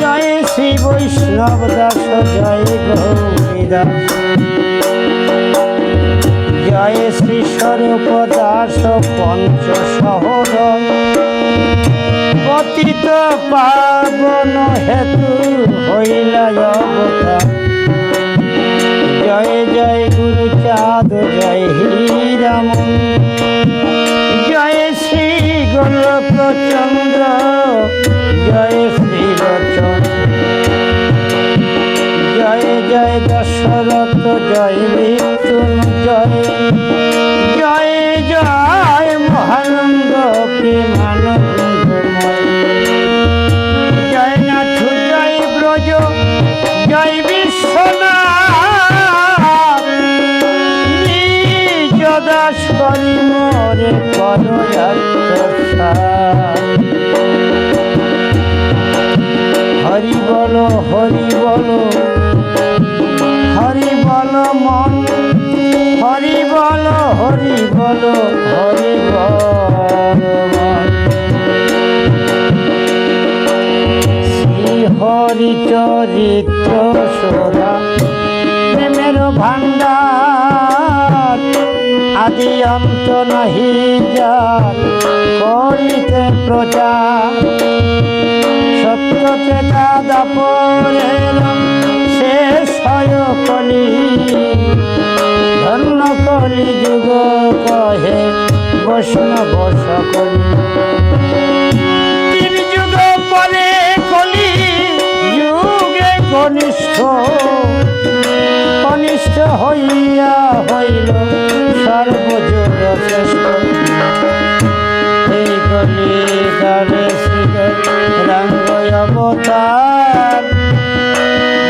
जय श्री वैष्णव दास जय गौरीदास जय श्री स्वरूप दास पंच सहोदर पतित पावन हेतु हईला अवतार जय जय गुरु चाँद जय हीराम जय श्री गोलोक चंद्र जय श्री रचन जय जय दशरथ जय मृत्युंजय जय जय महानंद प्रेमानंदमय जय नाथ जय ब्रज जय विश्वनाथ निज दास करि मोरे हरि बोलो हरि बोलो हरि बोलो मन हरि बोलो हरि बोलो हरि बोलो श्री हरि चरित्र सोरा प्रेमेर भांडार आदि अंत नहीं जात करिते प्रचार सत्यते दादा परेर शेष कली धন্য कली जुग कहे वैष्णव सकली तीन जुग परे कली युगे कनिष्ठ कनिष्ठ हইয়া হইল सर्वजुग श्रेष्ठ এই কলিকালে শ্রী রাঙ্গ अवतार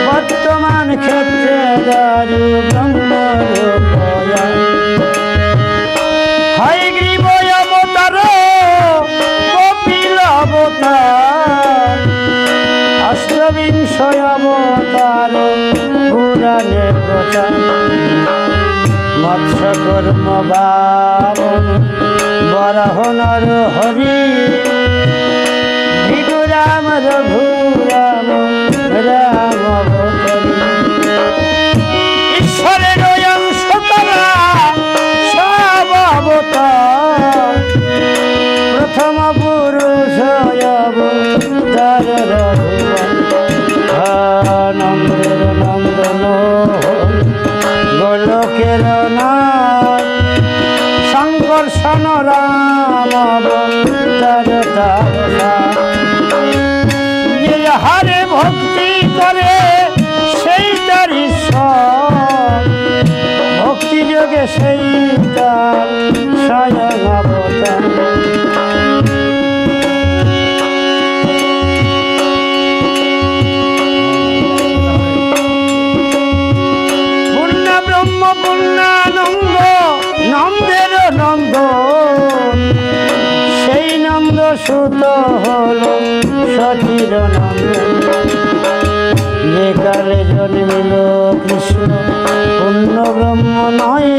वर्तमान क्षेत्रे दारु ब्रह्मरूपया हयग्रीव अवतार कपिल अवतार अष्टविंश अवतार पुराणे प्रचार मत्स्यकर्म बामन बराह नर हरि राम रघुराम राम ईश्वरेर अंश तारा सब अवतार प्रथम पुरुष अवतार रघुनंदेर नंदन गोलोकेर नाथ संकर्षण राम अवतार हरे भक्ति करे সেই তার ঈশ্বর ভক্তি যোগে সেই তার স্বয়ং অবতার পূর্ণ ব্রহ্ম পূর্ণানন্দ নন্দের নন্দ সেই নন্দ সুত হলো সচির নন্দন যে কালে জন্মিল কৃষ্ণ পূর্ণ ব্রহ্ম নয়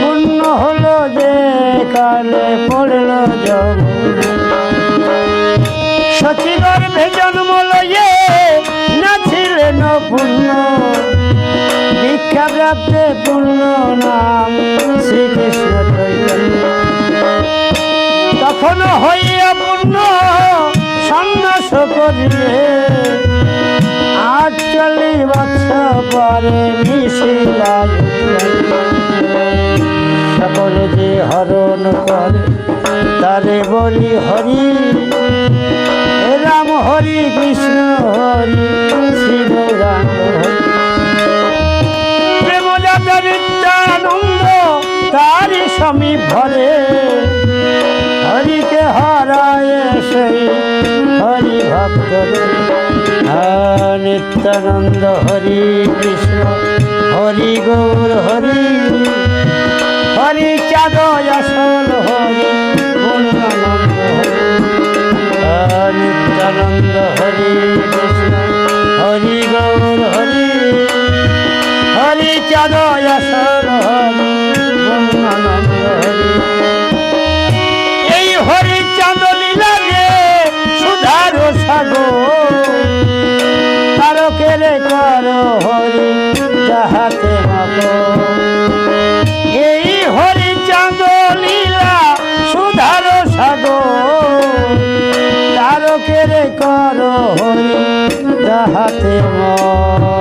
পূর্ণ হলো যে কালে পড়ল যমুনা সচি গর্ভে জন্ম লয়ে নাছিলেন পূর্ণ দীক্ষা প্রাপ্তে পূর্ণ নাম শ্রীকৃষ্ণ চৈতন্য তখন হইয়া পূর্ণ সন্ন্যাস করিলে 48 বৎসর পরে মিশিলা সকল যে হরণ করে তারে বলি হরি। রাম হরি কৃষ্ণ হরি শ্রী গৌরাঙ্গ হরি। প্রেমদাতা নিত্যানন্দ তারি সমীপ ভরে হরিকে হারায় সেই হরি ভক্ত। নিত্যানন্দ হরি কৃষ্ণ হরি গৌর হরি। হরি চাঁদ আসল হরি পূর্ণানন্দ হরি। নিত্যানন্দ হরি কৃষ্ণ হরি গৌর হরি। হরি চাঁদ আসল হরি পূর্ণানন্দ হরি। এই হরি চাঁদ লীলা রে সুধার সাগর তারকের কর হরি যাহাতে মগন। এই হরি চাঁদ লীলা সুধার সাগর তারকের কর হরি যাহাতে মগন।